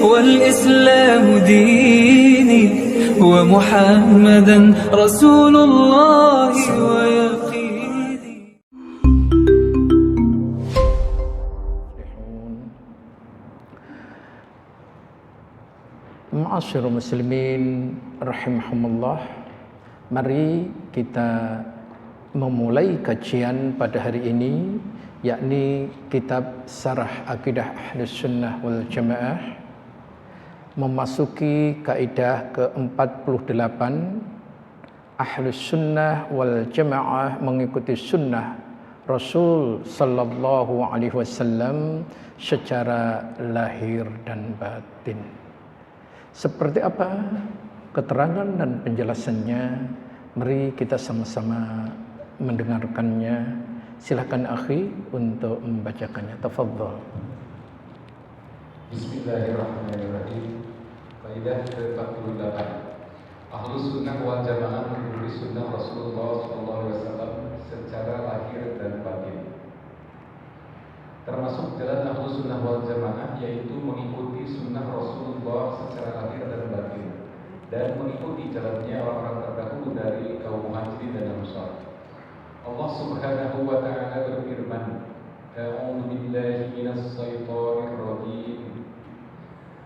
والإسلام ديني ومحمدا رسول الله ويقيني. Ma'asyiral muslimin rahimahumullah, mari kita memulai kajian pada hari ini, yakni kitab Syarah Aqidah Ahlus Sunnah wal Jamaah, memasuki kaidah ke-48. Ahlus Sunnah wal Jamaah mengikuti sunnah Rasul sallallahu alaihi wasallam secara lahir dan batin. Seperti apa keterangan dan penjelasannya? Mari kita sama-sama mendengarkannya. Silakan akhi untuk membacakannya. Tafadhal. Bismillahirrahmanirrahim. Kaidah ke-48. Ahlus Sunnah wal Jamaah mengikuti sunnah Rasulullah SAW secara lahir dan batin. Termasuk jalan Ahlus Sunnah wal Jamaah yaitu mengikuti sunnah Rasulullah secara lahir dan batin, dan mengikuti jalannya orang-orang terdahulu dari kaum Muhajirin dan Ansar. Allah Subhanahu wa taala berfirman, A'udzu billahi minas syaitonir rajim.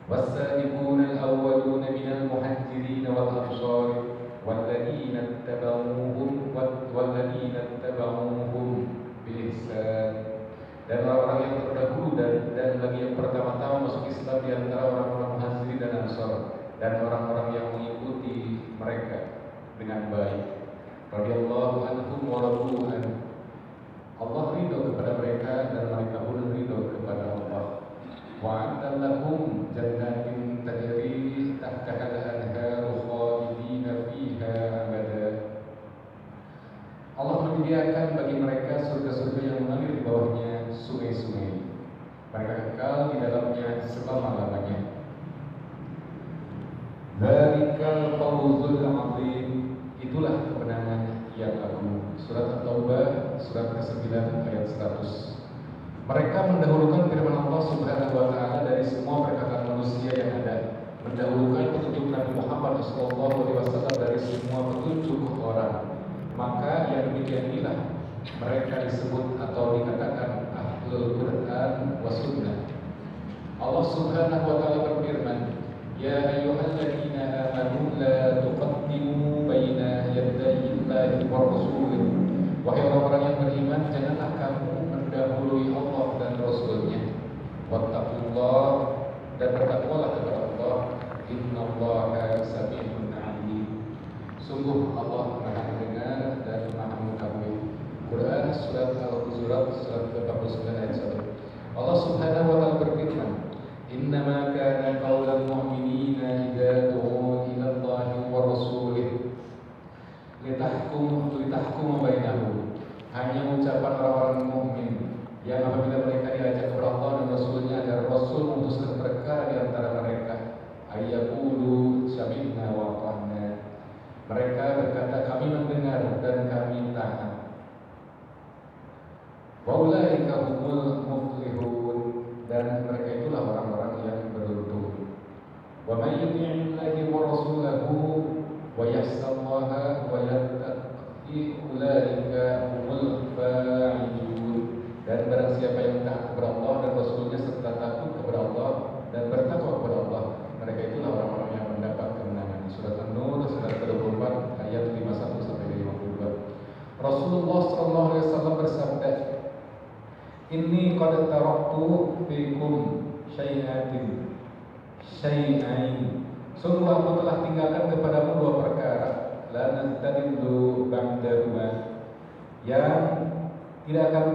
Was-sabiquna al-awwaluna minal muhajirin wal ansar walladzina ittaba'uuhum bi ihsan. Dan orang-orang yang terdahulu dan lagi yang pertama-tama masuk Islam di antara orang-orang Muhajirin dan Ansar, dan orang-orang yang mengikuti mereka dengan baik. Radhiyallahu anhum wa radu anhu. Allah ridho kepada mereka dan mereka pun ridho kepada Allah. Wa'adda lahum jannatin tajri tahtaha al-anharu khalidina fiha abada. Allah menyediakan bagi mereka surga-surga yang mengalir di bawahnya sungai-sungai. Mereka kekal di dalamnya selama-lamanya. Dzalikal fawzul 'adzim. Itulah kemenangan yang agung. Surat At-Taubah, surat ke-9 ayat 100. Mereka mendahulukan firman Allah Subhanahu wa taala dari semua perkataan manusia yang ada, mendahulukan petunjuk Nabi Muhammad SAW dari semua petunjuk orang. Maka yang demikian inilah mereka disebut atau dikatakan Ahlul Quran wa Sunnah. Allah Subhanahu wa taala berfirman, Ya ayyuhalladzina amanu la tuqaddimu baina yaday Allahi wa rasulih. Wahai orang-orang yang beriman, janganlah kamu mendahului Allah dan Rasulnya. Wattaqullah, dan bertakwalah kepada Allah. Innallaha sami'un 'alim. Sungguh Allah Maha mendengar dan Maha mengetahui. Quran surat Al-Hujurat surat ke-49 ayat 1. Allah Subhanahu wa taala berfirman, Innama kana qaulal mu'minina idza du'u ila Allahi wa rasulih litahkum bainahum. Hanya ucapan orang-orang mukmin yang apabila mereka diajak kepada Allah dan Rasulnya agar Rasul memutuskan perkara di antara mereka, ayyaqulu sami'na wa ata'na. Mereka berkata, kami mendengar dan kami taat. Wa ulaika humul muflihun, dan mereka itulah orang-orang yang beruntung. Wa may yuti'illahi wa rasulahu wa yahsallaha wa yattaqi ulaika humul fa'ilun. Dan barang siapa yang taat kepada Allah dan Rasulnya serta takut kepada Allah dan bertakwa kepada Allah, mereka itulah orang-orang yang mendapat kemenangan. Surat An-Nur surat ke-24 ayat 51 sampai 52. Rasulullah sallallahu alaihi wasallam bersabda, Inni qad taraktu fikum syai'ain. Sungguh aku telah tinggalkan kepadamu dua perkara, la nastadillu ba'dahuma, yang tidak akan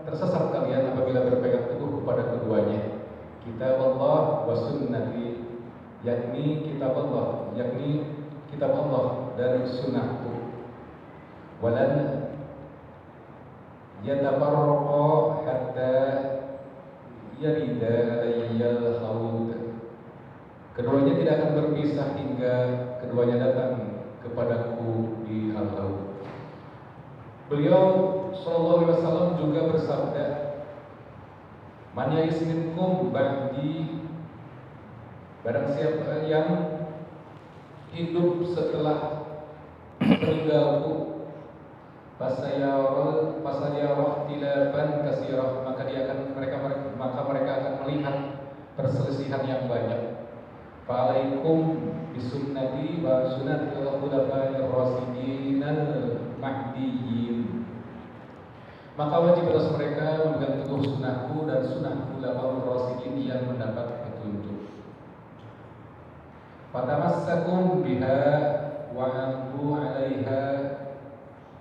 tersesat kalian apabila berpegang teguh kepada keduanya. Kitab Allah wa sunnati, yakni kitab Allah dan sunnahku. Walan yatafarraqa hatta yarida alayyal haud. Keduanya tidak akan berpisah hingga keduanya datang kepadaku di al-haud. Beliau sallallahu alaihi wasallam juga bersabda, Man ya'is minkum ba'di Barang siapa yang hidup setelah meninggalku, fasayarah tilafan katsirah, maka mereka akan melihat perselisihan yang banyak. Fa'alaikum bisunnati wa sunnatil khulafa'ir rasyidin al-mahdiyyin. Maka wajib atas mereka memegang teguh sunnahku dan sunnah khulafa'ir rasyidin yang mendapat petunjuk. Fatamassakum biha wa 'addu 'alaiha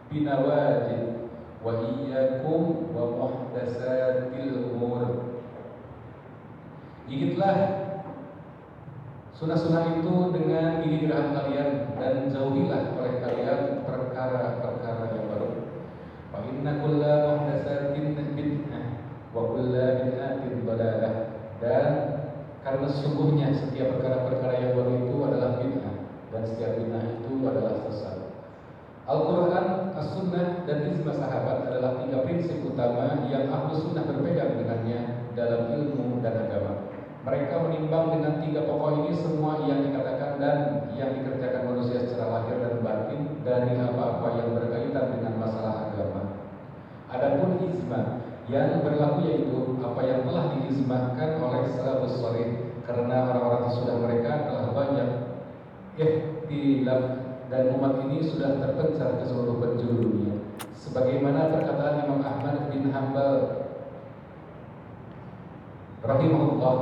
binawajid wa iyyakum wa muhdatsatil umur. Gigitlah sunnah-sunnah itu dengan gigi geraham kalian, dan jauhilah oleh kalian perkara-perkara yang baru. Fa inna kulla muhdatsatin bid'ah wa kulla bid'atin dhalalah. Dan karena sesungguhnya setiap perkara-perkara yang baru itu adalah bid'ah, dan setiap bid'ah itu adalah sesat. Al-Quran, As-Sunnah, dan ijma sahabat adalah 3 prinsip utama yang ahlu sunnah berpegang dengannya dalam ilmu dan agama. Mereka menimbang dengan 3 pokok ini semua yang dikatakan dan yang dikerjakan manusia secara lahir dan batin dari apa-apa yang berkaitan dengan masalah agama. Adapun ijma yang berlaku yaitu apa yang telah diijmahkan oleh salafus saleh, karena orang-orang sesudah mereka telah banyak ikhtilaf dan umat ini sudah terpencar ke seluruh penjuru dunia. Sebagaimana perkataan Imam Ahmad bin Hanbal rahimahullah,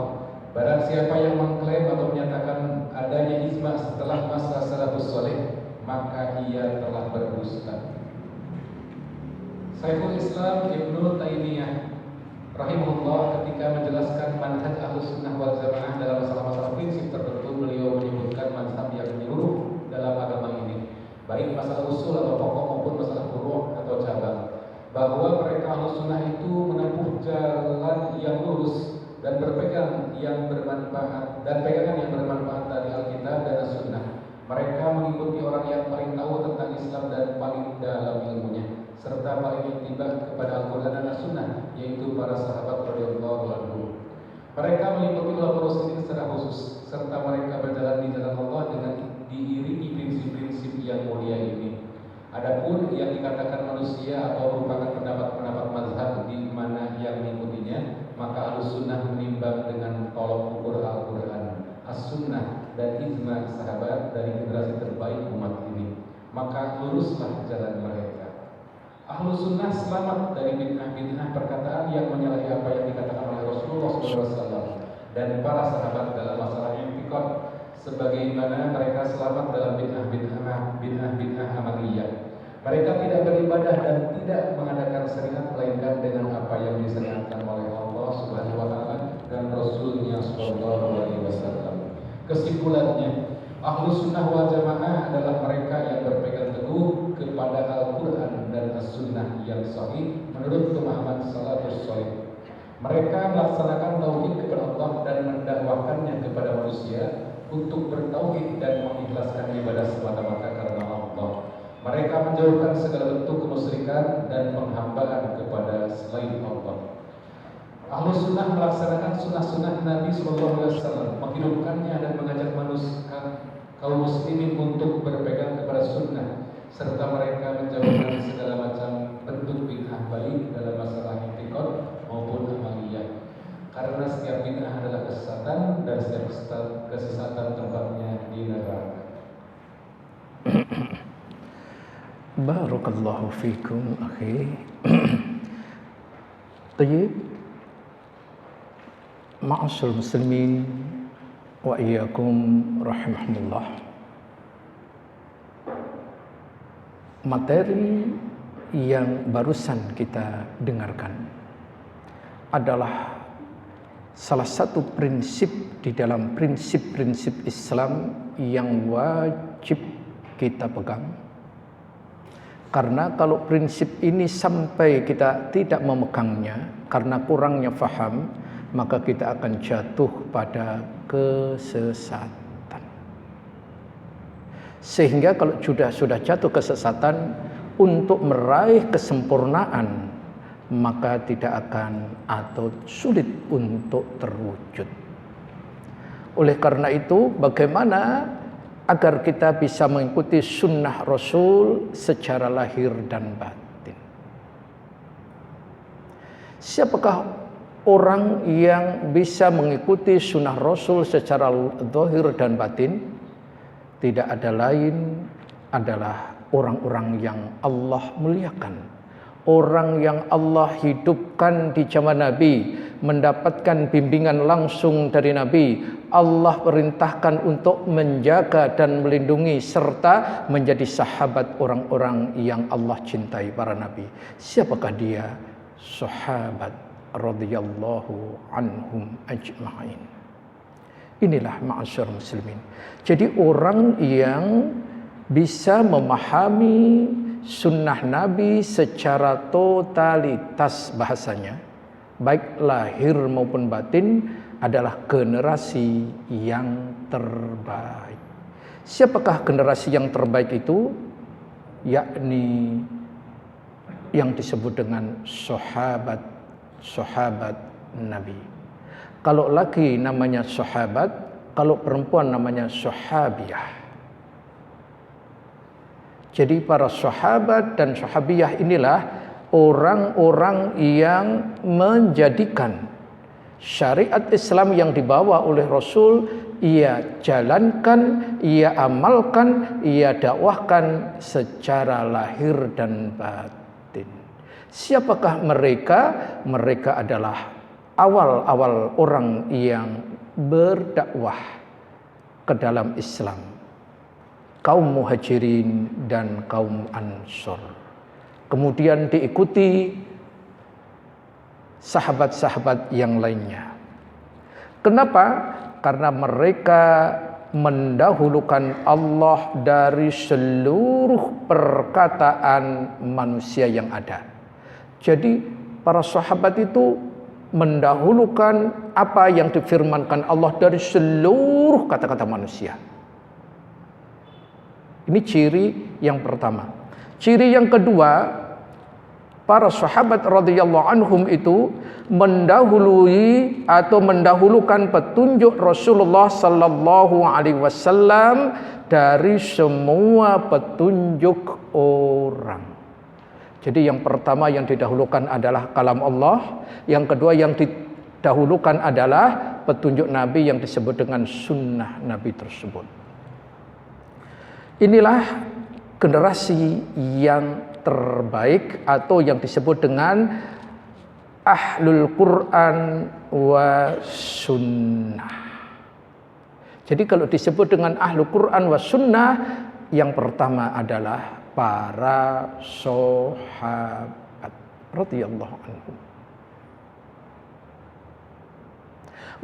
barang siapa yang mengklaim atau menyatakan adanya ijma setelah masa salafus saleh, maka ia telah berdusta. Syekhul Islam Ibnu Taimiyah rahimahullah ketika menjelaskan manhaj Ahlus Sunnah wal Jamaah dalam masalah-masalah prinsip tertentu, beliau menyebutkan mazhab yang menyeluruh dalam agama ini, baik masalah usul atau pokok maupun masalah furu' atau cabang, bahwa mereka Ahlus Sunnah itu menempuh jalan yang lurus dan berpegang yang bermanfaat, dan pegangan yang bermanfaat dari Alkitab dan As-Sunnah. Mereka mengikuti orang yang paling tahu tentang Islam dan paling dalam ilmunya, serta paling intibat kepada Al-Quran dan As-Sunnah, yaitu para sahabat radhiyallahu anhum. Mereka mengikuti ulama Rasulullah secara khusus, serta mereka berjalan di jalan Allah dengan diiringi prinsip-prinsip yang mulia ini. Adapun yang dikatakan manusia atau merupakan pendapat-pendapat mazhab di mana yang mengikutinya, maka Ahlus Sunnah menimbang dengan tolok ukur Al-Quran, As-Sunnah, dan ijma sahabat dari generasi terbaik umat ini. Maka luruslah jalan mereka. Ahlus Sunnah selamat dari bid'ah-bid'ah perkataan yang menyalahi apa yang dikatakan oleh Rasulullah SAW dan para sahabat dalam masalah i'tiqad, sebagaimana mereka selamat dalam bid'ah amaliyah. Mereka tidak beribadah dan tidak mengadakan syariat melainkan dengan apa yang disyariatkan oleh Allah Subhanahu wa taala dan Rasulnya sallallahu alaihi wasallam. Kesimpulannya, Ahlus Sunnah wal Jamaah adalah mereka yang berpegang teguh kepada Al-Quran dan As-Sunnah yang sahih menurut pemahaman salafus saleh. Mereka melaksanakan tauhid kepada Allah dan mendakwahkannya kepada manusia untuk bertauhid dan mengikhlaskan ibadah semata-mata karena Allah. Mereka menjauhkan segala bentuk kemusyrikan dan penghambaan kepada selain Allah. Ahlus Sunnah melaksanakan sunnah-sunnah Nabi SAW, menghidupkannya dan mengajak manusia kaum muslimin untuk berpegang kepada sunnah, serta mereka menjauhkan segala macam bentuk bid'ah baik dalam masalah i'tiqad maupun amaliyah. Karena setiap bid'ah adalah kesesatan dan setiap kesesatan tempatnya di neraka. Barakallahu fikum akhi. Tayyib. Ma'asyiral muslimin wa iyyakum rahimahumullah. Materi yang barusan kita dengarkan adalah salah satu prinsip di dalam prinsip-prinsip Islam yang wajib kita pegang. Karena kalau prinsip ini sampai kita tidak memegangnya karena kurangnya faham, maka kita akan jatuh pada kesesatan. Sehingga kalau sudah jatuh kesesatan, untuk meraih kesempurnaan maka tidak akan atau sulit untuk terwujud. Oleh karena itu, bagaimana agar kita bisa mengikuti sunnah Rasul secara lahir dan batin? Siapakah orang yang bisa mengikuti sunnah Rasul secara zahir dan batin? Tidak ada lain adalah orang-orang yang Allah muliakan, orang yang Allah hidupkan di zaman Nabi, mendapatkan bimbingan langsung dari Nabi. Allah perintahkan untuk menjaga dan melindungi serta menjadi sahabat orang-orang yang Allah cintai, para nabi. Siapakah dia? Sahabat radhiyallahu anhum ajma'in. Inilah ma'asyar muslimin. Jadi orang yang bisa memahami sunnah Nabi secara totalitas bahasanya, baik lahir maupun batin, adalah generasi yang terbaik. Siapakah generasi yang terbaik itu? Yakni yang disebut dengan sahabat Nabi. Kalau laki namanya sahabat, kalau perempuan namanya sahabiyah. Jadi para sahabat dan sahabiyah inilah orang-orang yang menjadikan syariat Islam yang dibawa oleh Rasul, ia jalankan, ia amalkan, ia dakwahkan secara lahir dan batin. Siapakah mereka? Mereka adalah awal-awal orang yang berdakwah ke dalam Islam, kaum Muhajirin dan kaum Ansor. Kemudian diikuti sahabat-sahabat yang lainnya. Kenapa? Karena mereka mendahulukan Allah dari seluruh perkataan manusia yang ada. Jadi para sahabat itu mendahulukan apa yang difirmankan Allah dari seluruh kata-kata manusia. Ini ciri yang pertama. Ciri yang kedua, para sahabat radhiyallahu anhum itu mendahului atau mendahulukan petunjuk Rasulullah sallallahu alaihi wasallam dari semua petunjuk orang. Jadi yang pertama yang didahulukan adalah kalam Allah, yang kedua yang didahulukan adalah petunjuk Nabi yang disebut dengan sunnah Nabi tersebut. Inilah generasi yang terbaik atau yang disebut dengan ahlul Quran wa sunnah. Jadi kalau disebut dengan ahlul Quran wa sunnah, yang pertama adalah para sahabat radhiyallahu anhum.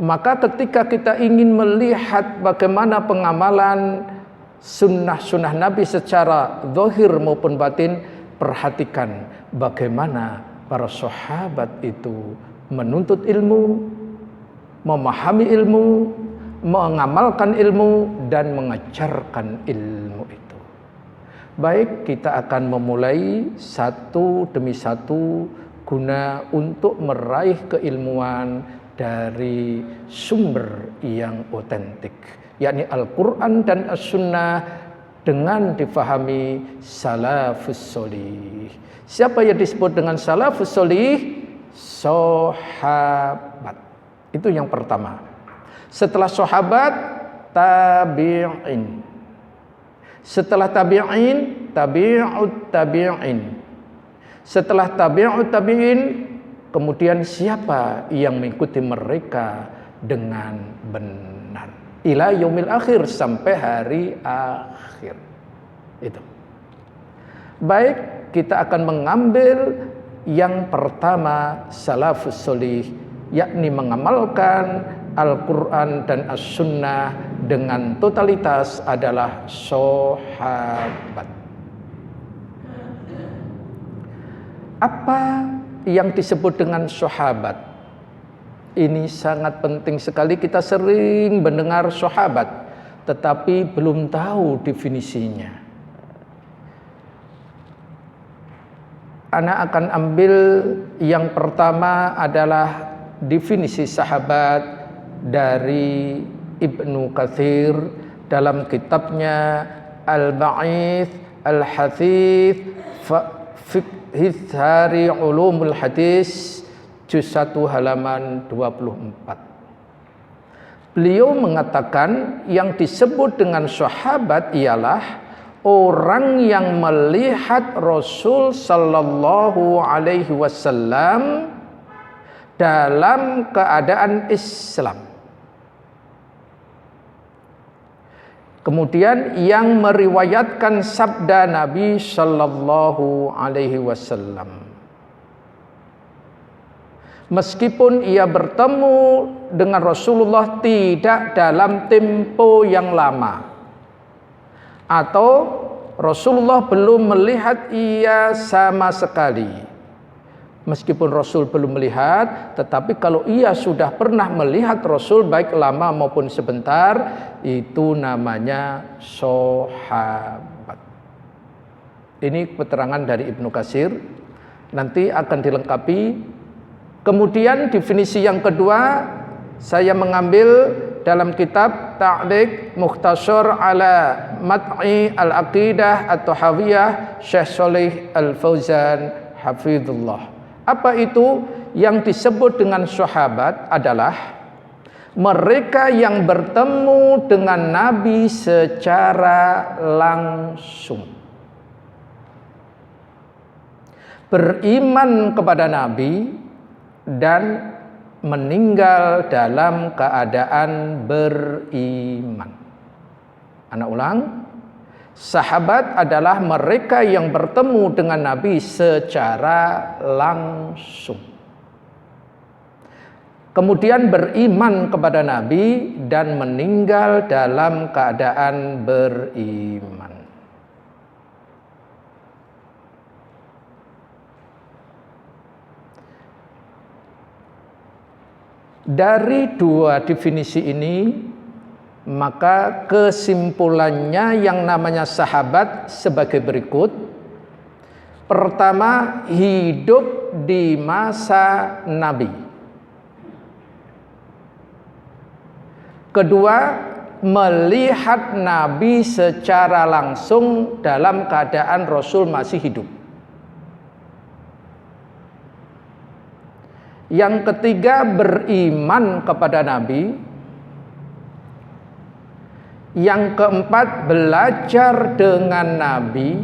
Maka ketika kita ingin melihat bagaimana pengamalan sunnah-sunnah Nabi secara zahir maupun batin, perhatikan bagaimana para sahabat itu menuntut ilmu, memahami ilmu, mengamalkan ilmu, dan mengajarkan ilmu itu. Baik, kita akan memulai satu demi satu guna untuk meraih keilmuan dari sumber yang otentik, yakni Al-Quran dan As-Sunnah dengan difahami salafus solih. Siapa yang disebut dengan salafus solih? Sahabat. Itu yang pertama. Setelah sahabat, tabi'in. Setelah tabi'in, tabi'ut tabi'in. Setelah tabi'ut tabi'in, kemudian siapa yang mengikuti mereka dengan benar ila yaumil akhir, sampai hari akhir. Itu. Baik, kita akan mengambil yang pertama salafus solih, yakni mengamalkan Al-Quran dan As-Sunnah dengan totalitas adalah sahabat. Apa yang disebut dengan sahabat? Ini sangat penting sekali. Kita sering mendengar sahabat, tetapi belum tahu definisinya. Ana akan ambil yang pertama adalah definisi sahabat dari Ibnu Katsir dalam kitabnya Al-Ba'its Al-Hatsits Fiqh Hari Ulumul Hadis juz 1 halaman 24. Beliau mengatakan yang disebut dengan sahabat ialah orang yang melihat Rasul sallallahu alaihi wasallam dalam keadaan Islam. Kemudian yang meriwayatkan sabda Nabi sallallahu alaihi wasallam. Meskipun ia bertemu dengan Rasulullah tidak dalam tempo yang lama, atau Rasulullah belum melihat ia sama sekali. Meskipun Rasul belum melihat, tetapi kalau ia sudah pernah melihat Rasul baik lama maupun sebentar, itu namanya sahabat. Ini keterangan dari Ibnu Katsir. Nanti akan dilengkapi. Kemudian definisi yang kedua saya mengambil dalam kitab Ta'liq Mukhtasar ala Mat'i Al-Aqidah At-Tahawiyah Syekh Shalih Al-Fauzan hafizullah. Apa itu yang disebut dengan sahabat? Adalah mereka yang bertemu dengan Nabi secara langsung, beriman kepada Nabi dan meninggal dalam keadaan beriman. Anak ulang, sahabat adalah mereka yang bertemu dengan Nabi secara langsung, kemudian beriman kepada Nabi dan meninggal dalam keadaan beriman. Dari dua definisi ini, maka kesimpulannya yang namanya sahabat sebagai berikut. Pertama, hidup di masa Nabi. Kedua, melihat Nabi secara langsung dalam keadaan Rasul masih hidup. Yang ketiga, beriman kepada Nabi. Yang keempat, belajar dengan Nabi.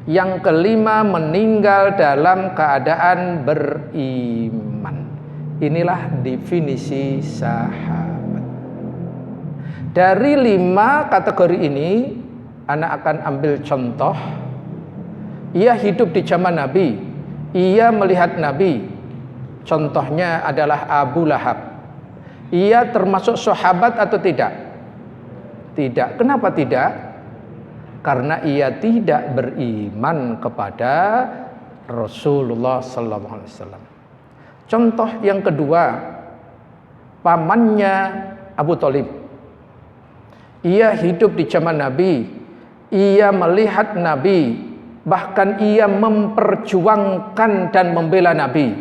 Yang kelima, meninggal dalam keadaan beriman. Inilah definisi sahabat. Dari 5 kategori ini, anak akan ambil contoh. Ia hidup di zaman Nabi. Ia melihat Nabi. Contohnya adalah Abu Lahab. Ia termasuk sahabat atau tidak? Tidak. Kenapa tidak? Karena ia tidak beriman kepada Rasulullah sallallahu alaihi wasallam. Contoh yang kedua, pamannya Abu Thalib. Ia hidup di zaman Nabi. Ia melihat Nabi. Bahkan ia memperjuangkan dan membela Nabi.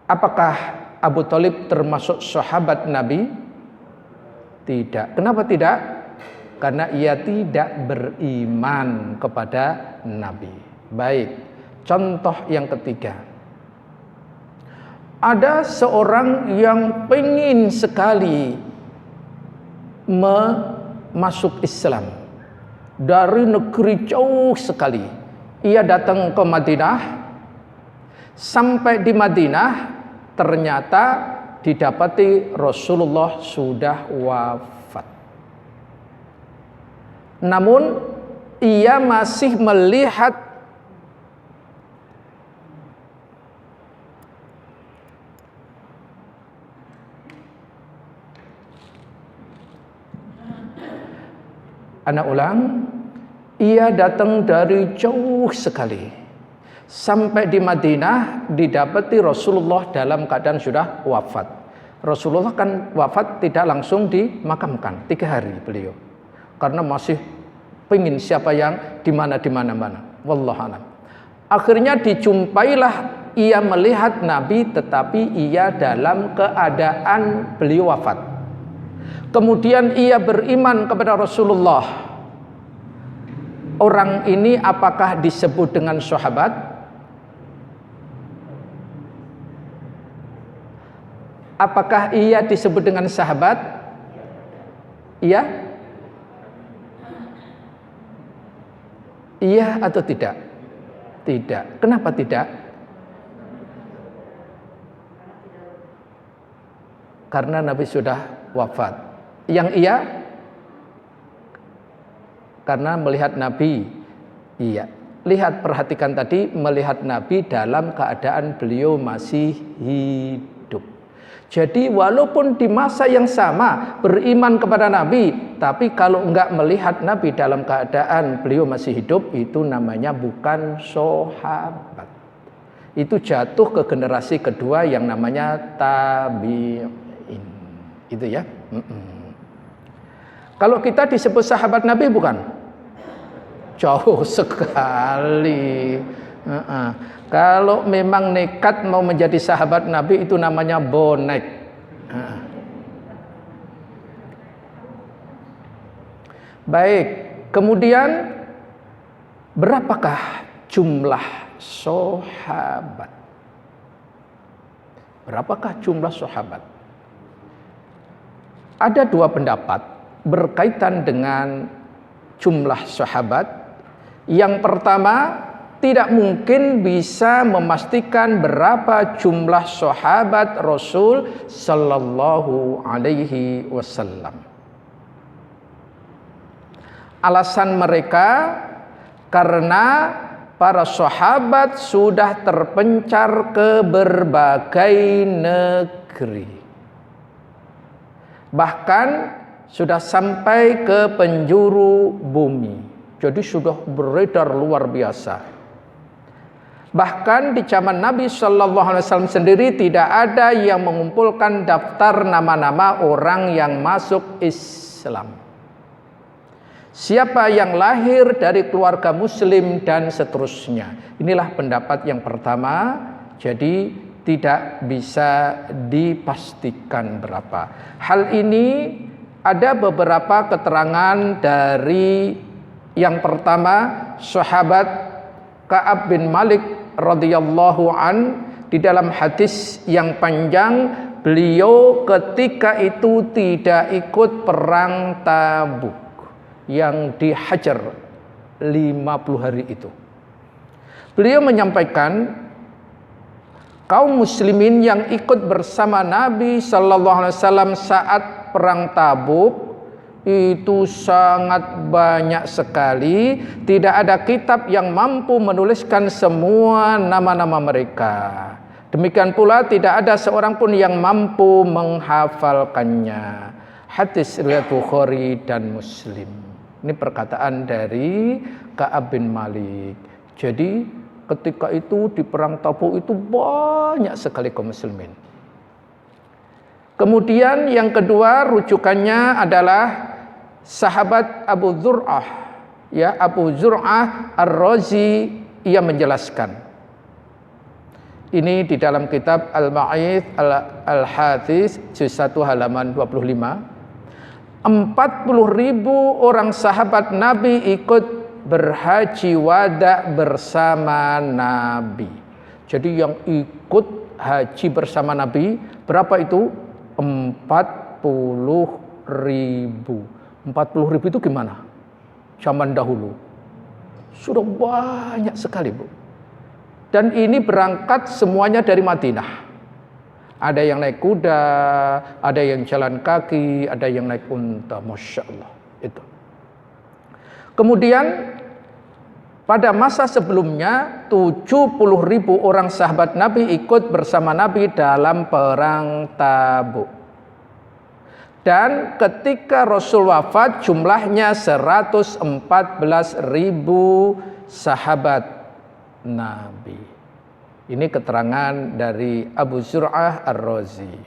Apakah Abu Thalib termasuk sahabat Nabi? Tidak. Kenapa tidak? Karena ia tidak beriman kepada Nabi. Baik. Contoh yang ketiga. Ada seorang yang pengen sekali masuk Islam. Dari negeri jauh sekali. Ia datang ke Madinah. Sampai di Madinah, ternyata didapati Rasulullah sudah wafat. Namun ia masih melihat anak ulang, ia datang dari jauh sekali. Sampai di Madinah didapati Rasulullah dalam keadaan sudah wafat. Rasulullah kan wafat tidak langsung dimakamkan, 3 hari beliau. Karena masih pingin siapa yang di mana. Wallahu a'lam. Akhirnya dijumpailah ia melihat Nabi tetapi ia dalam keadaan beliau wafat. Kemudian ia beriman kepada Rasulullah. Orang ini apakah disebut dengan sahabat? Apakah ia disebut dengan sahabat? Iya? Iya atau tidak? Tidak. Kenapa tidak? Karena Nabi sudah wafat. Yang iya? Karena melihat Nabi. Iya. Lihat, perhatikan tadi, melihat Nabi dalam keadaan beliau masih hidup. Jadi walaupun di masa yang sama beriman kepada Nabi, tapi kalau enggak melihat Nabi dalam keadaan beliau masih hidup, itu namanya bukan sahabat. Itu jatuh ke generasi kedua yang namanya tabi'in. Itu ya. Kalau kita disebut sahabat Nabi bukan? Jauh sekali. Kalau memang nekat mau menjadi sahabat Nabi itu namanya bonek. Baik, kemudian berapakah jumlah sahabat? Berapakah jumlah sahabat? Ada dua pendapat berkaitan dengan jumlah sahabat. Yang pertama, tidak mungkin bisa memastikan berapa jumlah sahabat Rasul sallallahu alaihi wasallam. Alasan mereka karena para sahabat sudah terpencar ke berbagai negeri. Bahkan sudah sampai ke penjuru bumi. Jadi sudah beredar luar biasa. Bahkan di zaman Nabi Shallallahu Alaihi Wasallam sendiri tidak ada yang mengumpulkan daftar nama-nama orang yang masuk Islam. Siapa yang lahir dari keluarga Muslim dan seterusnya. Inilah pendapat yang pertama. Jadi tidak bisa dipastikan berapa. Hal ini ada beberapa keterangan dari yang pertama, sahabat Ka'ab bin Malik radhiyallahu an, di dalam hadis yang panjang, beliau ketika itu tidak ikut perang Tabuk yang dihajar 50 hari itu. Beliau menyampaikan, kaum muslimin yang ikut bersama Nabi sallallahu alaihi wasallam saat perang Tabuk itu sangat banyak sekali. Tidak ada kitab yang mampu menuliskan semua nama-nama mereka. Demikian pula tidak ada seorang pun yang mampu menghafalkannya. Hadis riwayat Bukhari dan Muslim. Ini perkataan dari Ka'ab bin Malik. Jadi ketika itu di perang Tabuk itu banyak sekali kaum muslimin. Kemudian yang kedua rujukannya adalah sahabat Abu Zur'ah, ya, Abu Zur'ah Ar-Razi, ia menjelaskan. Ini di dalam kitab Al-Ma'ith Al-Hadis juz 1 halaman 25. 40.000 orang sahabat Nabi ikut berhaji wada bersama Nabi. Jadi yang ikut haji bersama Nabi berapa itu? 40.000. 40.000 itu gimana? Zaman dahulu sudah banyak sekali, Bu. Dan ini berangkat semuanya dari Madinah. Ada yang naik kuda, ada yang jalan kaki, ada yang naik unta. Masya Allah. Itu. Kemudian pada masa sebelumnya 70.000 orang sahabat Nabi ikut bersama Nabi dalam perang Tabuk. Dan ketika Rasul wafat jumlahnya 114.000 sahabat Nabi. Ini keterangan dari Abu Zur'ah Ar-Razi.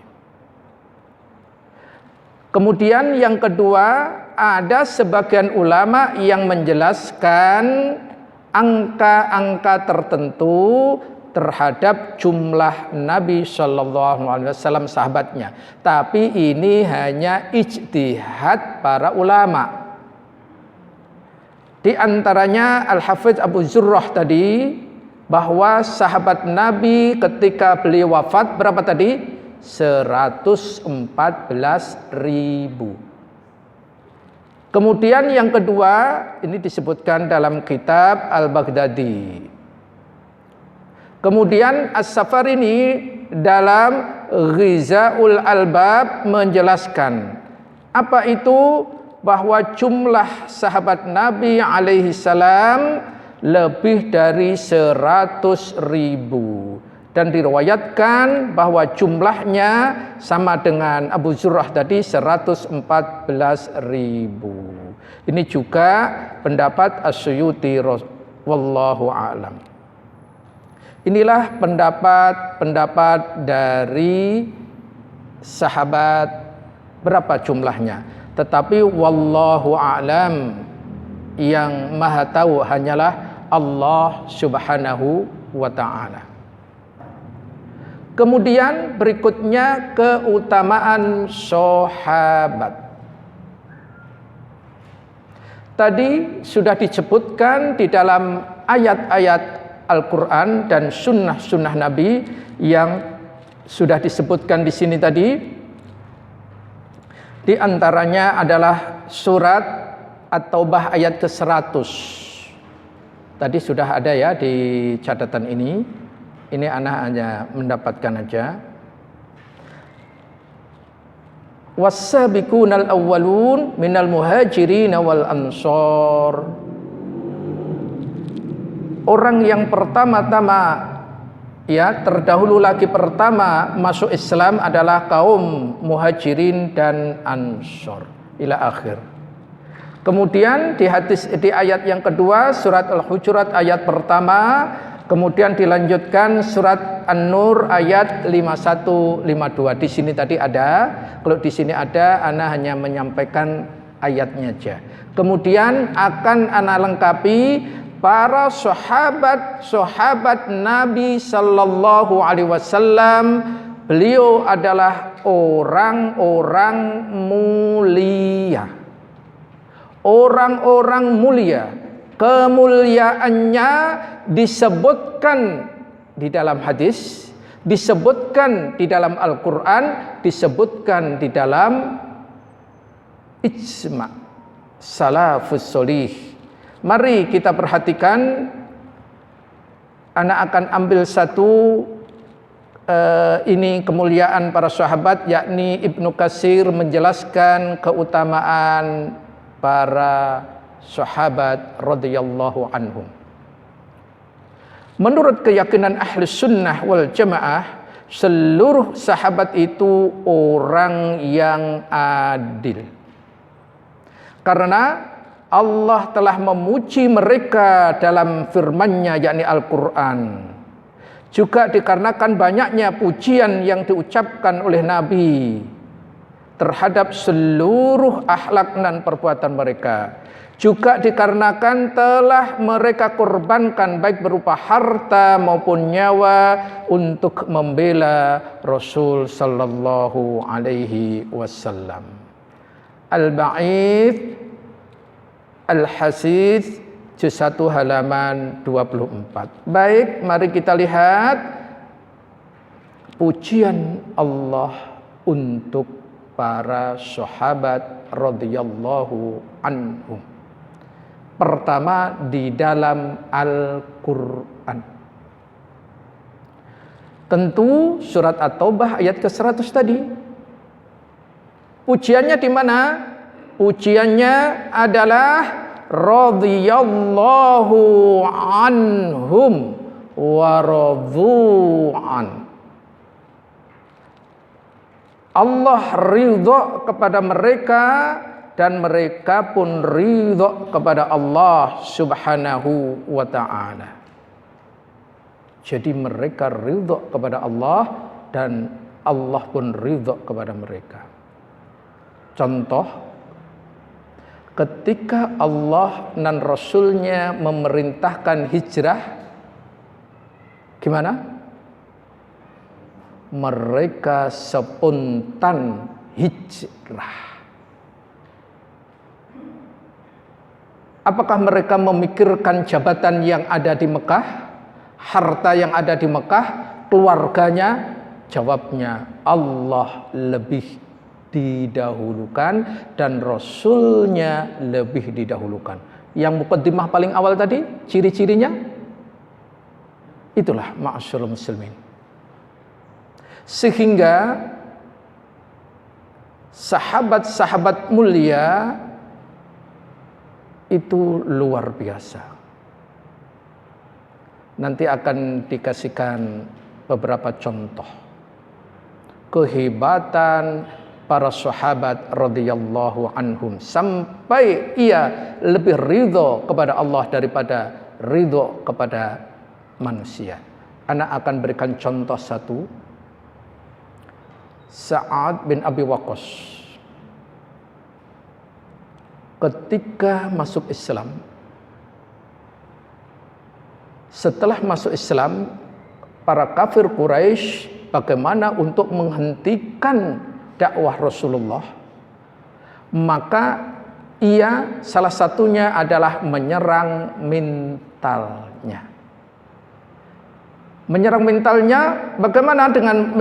Kemudian yang kedua, ada sebagian ulama yang menjelaskan angka-angka tertentu terhadap jumlah Nabi Shallallahu Alaihi Wasallam sahabatnya. Tapi ini hanya ijtihad para ulama. Di antaranya Al-Hafidz Abu Zurrah tadi, bahwa sahabat Nabi ketika beliau wafat berapa tadi? 114.000. Kemudian yang kedua, ini disebutkan dalam kitab Al-Baghdadi. Kemudian As-Safarini dalam Ghizaul Albab menjelaskan apa itu, bahwa jumlah sahabat Nabi alaihi salam lebih dari 100.000. Dan diriwayatkan bahwa jumlahnya sama dengan Abu Zurrah tadi 114.000. Ini juga pendapat As-Suyuti, wallahu a'lam. Inilah pendapat dari sahabat, berapa jumlahnya. Tetapi wallahu a'lam, yang maha tahu hanyalah Allah subhanahu wa ta'ala. Kemudian berikutnya keutamaan sahabat. Tadi sudah disebutkan di dalam ayat-ayat Al-Quran dan sunnah-sunnah Nabi yang sudah disebutkan di sini tadi. Di antaranya adalah surat At-Taubah ayat ke-100. Tadi sudah ada ya di catatan ini. Ini anak hanya mendapatkan aja. Was-sabiqunal awwalun minal muhajirin wal ansor. Orang yang pertama-tama, ya, terdahulu lagi pertama masuk Islam adalah kaum muhajirin dan ansor. Ila akhir. Kemudian di ayat yang kedua surat Al-Hujurat ayat pertama, kemudian dilanjutkan surat An-Nur ayat 51 52. Di sini tadi ada, kalau di sini ada ana hanya menyampaikan ayatnya aja. Kemudian akan ana lengkapi para sahabat Nabi sallallahu alaihi wasallam. Beliau adalah orang-orang mulia. Orang-orang mulia. Kemuliaannya disebutkan di dalam hadis, disebutkan di dalam Al-Quran, disebutkan di dalam ijma' salafus solih. Mari kita perhatikan. Anak akan ambil satu ini kemuliaan para sahabat, yakni Ibnu Katsir menjelaskan keutamaan para sahabat radhiyallahu anhum. Menurut keyakinan ahli sunnah wal jamaah, seluruh sahabat itu orang yang adil. Karena Allah telah memuji mereka dalam firman-Nya, yakni Al-Quran. Juga dikarenakan banyaknya pujian yang diucapkan oleh Nabi terhadap seluruh akhlak dan perbuatan mereka. Juga dikarenakan telah mereka korbankan baik berupa harta maupun nyawa untuk membela Rasul sallallahu alaihi wasallam. Al-Ba'ith Al-Hasis juz 1 halaman 24. Baik, mari kita lihat pujian Allah untuk para sahabat radhiyallahu anhum. Pertama di dalam Al-Quran. Tentu surat At-Taubah ayat ke-100 tadi. Pujiannya di mana? Pujiannya adalah radhiyallahu anhum wa radhu'an. Allah ridha kepada mereka dan mereka pun ridha kepada Allah subhanahu wa ta'ala. Jadi mereka ridha kepada Allah dan Allah pun ridha kepada mereka. Contoh, ketika Allah dan Rasulnya memerintahkan hijrah, Gimana? Mereka spontan hijrah. Apakah mereka memikirkan jabatan yang ada di Mekah, harta yang ada di Mekah, keluarganya? Jawabnya, Allah lebih didahulukan dan Rasulnya lebih didahulukan. Yang muqaddimah paling awal tadi, ciri-cirinya itulah ma'asyiral muslimin. Sehingga sahabat-sahabat mulia itu luar biasa. Nanti akan dikasihkan beberapa contoh kehebatan para sahabat radhiyallahu anhum sampai ia lebih ridho kepada Allah daripada ridho kepada manusia. Anak akan berikan contoh satu. Sa'ad bin Abi Waqqas ketika masuk Islam, setelah masuk Islam, para kafir Quraisy bagaimana untuk menghentikan dakwah Rasulullah, maka ia salah satunya adalah menyerang mentalnya. Menyerang mentalnya bagaimana? Dengan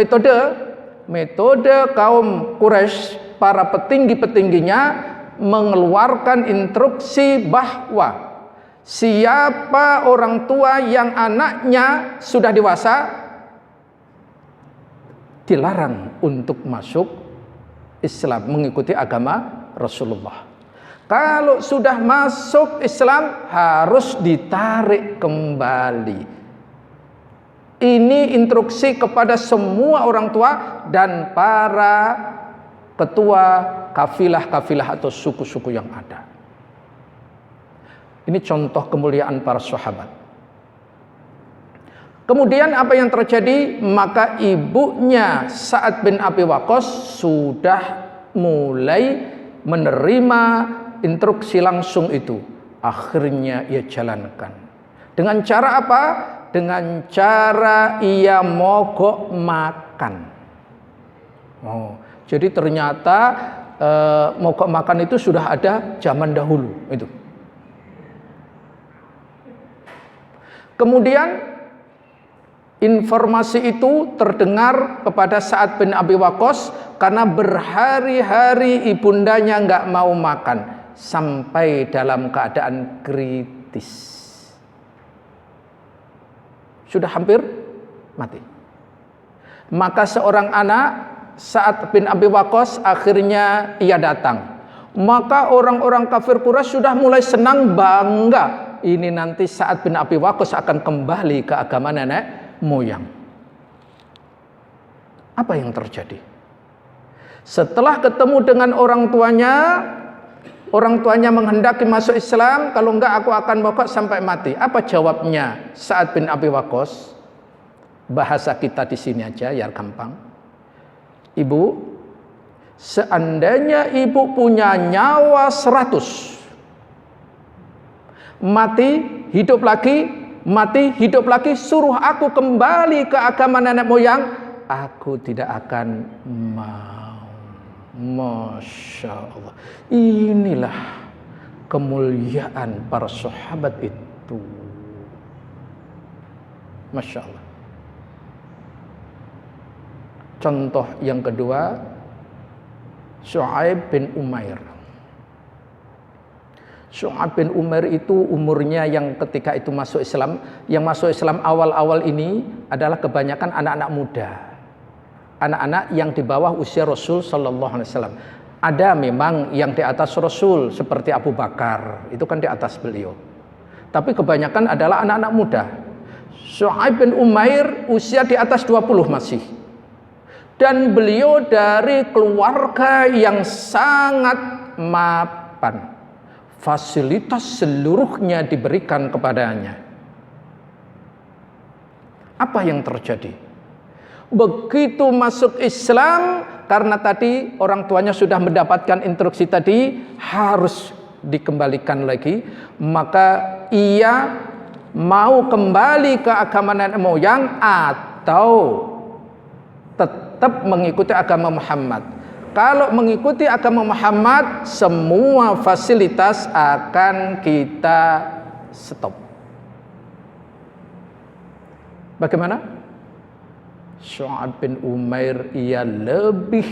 metode kaum Quraisy, para petinggi-petingginya mengeluarkan instruksi bahwa siapa orang tua yang anaknya sudah dewasa dilarang untuk masuk Islam, mengikuti agama Rasulullah. Kalau sudah masuk Islam harus ditarik kembali. Ini instruksi kepada semua orang tua dan para ketua kafilah-kafilah atau suku-suku yang ada. Ini contoh kemuliaan para sahabat. Kemudian apa yang terjadi? Maka ibunya Sa'ad bin Abi Waqqas sudah mulai menerima instruksi langsung itu. Akhirnya ia jalankan. Dengan cara apa? Dengan cara ia mogok makan. Jadi ternyata mogok makan itu sudah ada zaman dahulu itu. Kemudian informasi itu terdengar kepada Sa'ad bin Abi Waqqas karena berhari-hari ibundanya nggak mau makan sampai dalam keadaan kritis. Sudah hampir mati. Maka seorang anak Sa'ad bin Abi Waqqas akhirnya ia datang. Maka orang-orang kafir Quraisy sudah mulai senang, bangga. Ini nanti Sa'ad bin Abi Waqqas akan kembali ke agama nenek moyang. Apa yang terjadi? Setelah ketemu dengan orang tuanya menghendaki masuk Islam, kalau enggak aku akan mogok sampai mati. Apa jawabnya Sa'ad bin Abi Waqqas? Bahasa kita di sini aja ya gampang. Ibu, seandainya ibu punya nyawa 100, mati, hidup lagi, mati, hidup lagi, suruh aku kembali ke agama nenek moyang, aku tidak akan mau. Masya Allah. Inilah kemuliaan para sahabat itu. Masya Allah. Contoh yang kedua, Syu'aib bin Umair. Syu'aib bin Umair itu umurnya yang ketika itu masuk Islam, yang masuk Islam awal-awal ini adalah kebanyakan anak-anak muda. Anak-anak yang di bawah usia Rasul sallallahu alaihi wasallam. Ada memang yang di atas Rasul seperti Abu Bakar, itu kan di atas beliau. Tapi kebanyakan adalah anak-anak muda. Syu'aib bin Umair usia di atas 20 masih. Dan beliau dari keluarga yang sangat mapan. Fasilitas seluruhnya diberikan kepadanya. Apa yang terjadi? Begitu masuk Islam, karena tadi orang tuanya sudah mendapatkan instruksi tadi, harus dikembalikan lagi, maka ia mau kembali ke agama nenek moyang atau tetap mengikuti agama Muhammad. Kalau mengikuti agama Muhammad, semua fasilitas akan kita stop. Bagaimana? Shu'aib bin Umair ia lebih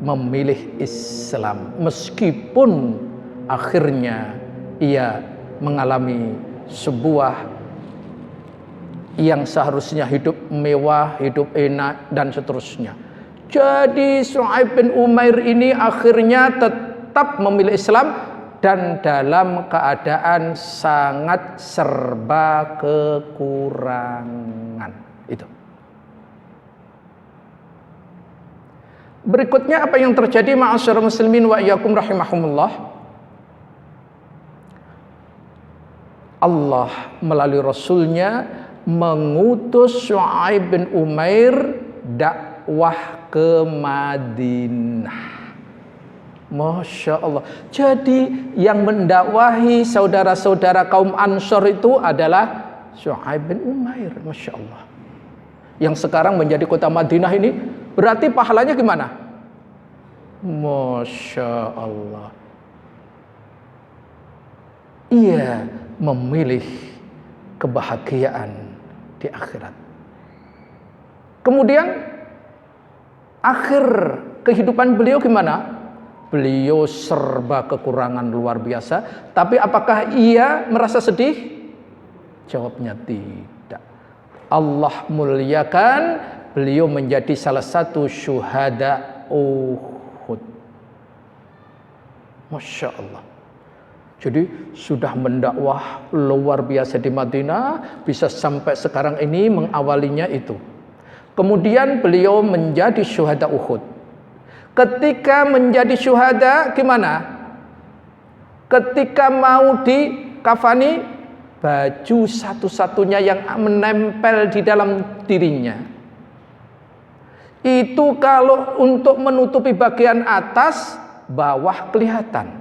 memilih Islam meskipun akhirnya ia mengalami sebuah yang seharusnya hidup mewah, hidup enak dan seterusnya. Jadi Shu'aib bin Umair ini akhirnya tetap memilih Islam dan dalam keadaan sangat serba kekurangan. Itu. Berikutnya apa yang terjadi ma'asyiral muslimin wa iyyakum rahimahumullah. Allah melalui Rasulnya mengutus Shu'aib bin Umair dakwah ke Madinah. Masya Allah. Jadi yang mendakwahi saudara-saudara kaum Ansor itu adalah Shu'aib bin Umair. Masya Allah. Yang sekarang menjadi kota Madinah ini berarti pahalanya gimana? Masya Allah. Ia memilih kebahagiaan di akhirat. Kemudian akhir kehidupan beliau gimana? Beliau serba kekurangan luar biasa. Tapi apakah ia merasa sedih? Jawabnya tidak. Allah muliakan beliau menjadi salah satu syuhada Uhud. Masya Allah. Jadi sudah mendakwah luar biasa di Madinah, bisa sampai sekarang ini mengawalinya itu. Kemudian beliau menjadi syuhada Uhud. Ketika menjadi syuhada gimana? Ketika mau dikafani, baju satu-satunya yang menempel di dalam dirinya itu kalau untuk menutupi bagian atas, bawah kelihatan.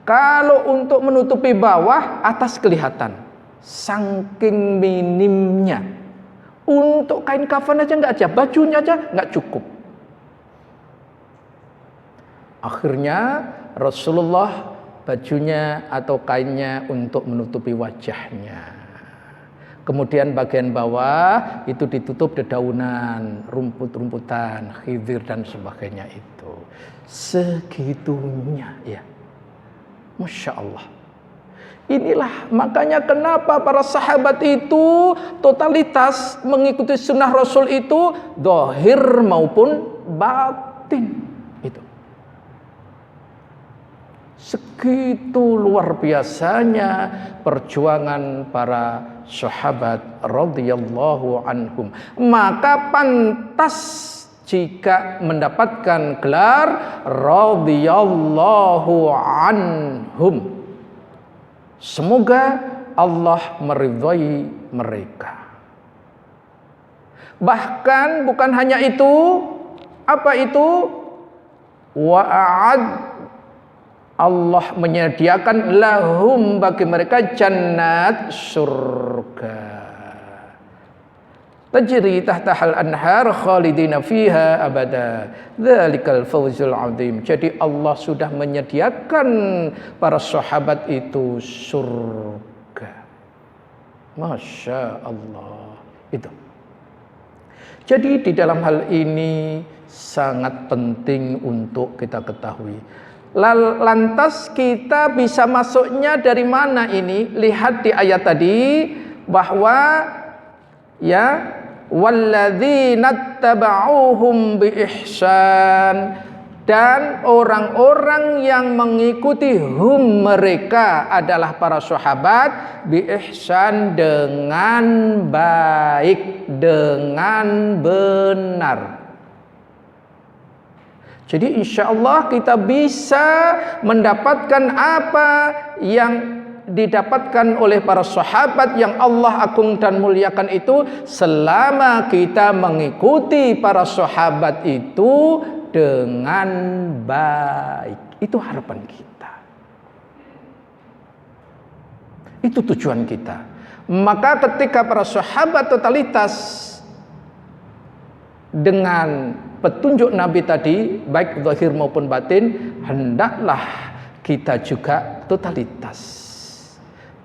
Kalau untuk menutupi bawah, atas kelihatan. Saking minimnya. Untuk kain kafan aja nggak aja, bajunya aja nggak cukup. Akhirnya Rasulullah bajunya atau kainnya untuk menutupi wajahnya. Kemudian bagian bawah itu ditutup dedaunan, rumput-rumputan, khidir dan sebagainya itu. Segitunya ya. Masya Allah. Inilah makanya kenapa para sahabat itu totalitas mengikuti sunnah Rasul itu zahir maupun batin. Itu. Segitu luar biasanya perjuangan para sahabat radhiyallahu anhum. Maka pantas jika mendapatkan gelar radhiyallahu anhum. Semoga Allah meridhai mereka. Bahkan bukan hanya itu, apa itu? Wa'ad, Allah menyediakan lahum bagi mereka jannat surga. Tajri tahtahal anhar khalidina fiha abada. Dzalikal fawzul azim. Jadi Allah sudah menyediakan para sahabat itu surga. Masya Allah. Itu. Jadi di dalam hal ini sangat penting untuk kita ketahui. Lantas kita bisa masuknya dari mana ini? Lihat di ayat tadi bahwa ya walladzina tabauhum biihsan, dan orang-orang yang mengikuti mereka adalah para sahabat biihsan, dengan baik, dengan benar. Jadi insya Allah kita bisa mendapatkan apa yang didapatkan oleh para sahabat yang Allah agung dan muliakan itu selama kita mengikuti para sahabat itu dengan baik. Itu harapan kita. Itu tujuan kita. Maka ketika para sahabat totalitas dengan petunjuk Nabi tadi, baik zahir maupun batin, hendaklah kita juga totalitas.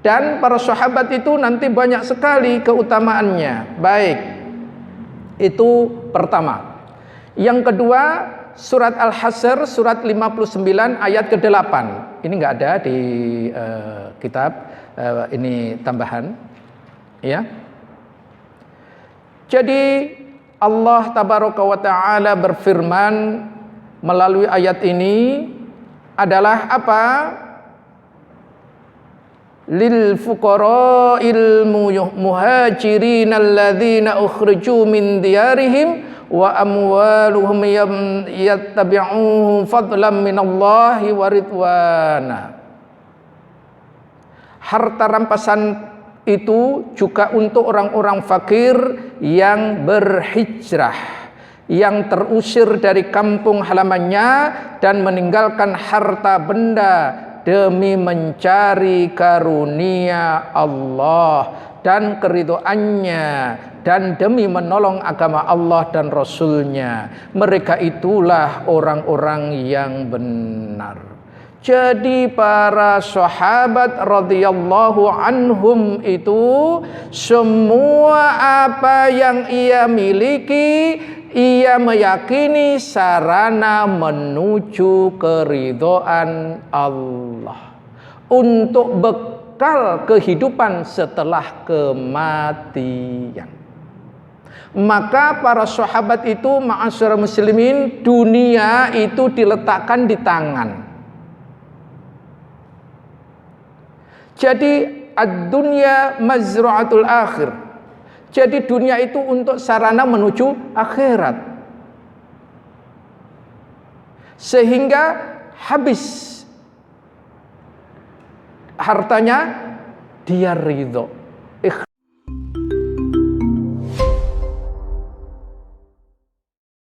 Dan para sahabat itu nanti banyak sekali keutamaannya. Baik, itu pertama. Yang kedua, surat Al-Hasyr surat 59 ayat ke-8. Ini enggak ada di kitab, ini tambahan. Ya. Jadi Allah tabaraka wa taala berfirman melalui ayat ini adalah apa? Lil fuqara'il muhajirin alladzina ukhriju min diyarihim wa amwaluhum yattabi'uhum fadlan minallahi wa ridwana. Harta rampasan itu juga untuk orang-orang fakir yang berhijrah, yang terusir dari kampung halamannya dan meninggalkan harta benda demi mencari karunia Allah dan keridhoannya dan demi menolong agama Allah dan Rasulnya. Mereka itulah orang-orang yang benar. Jadi para sahabat radhiyallahu anhum itu semua apa yang ia miliki, ia meyakini sarana menuju keridhaan Allah untuk bekal kehidupan setelah kematian. Maka para sahabat itu, ma'asyiral muslimin, dunia itu diletakkan di tangan. Jadi ad-dunya mazra'atul akhir. Jadi dunia itu untuk sarana menuju akhirat. Sehingga habis hartanya dia ridho.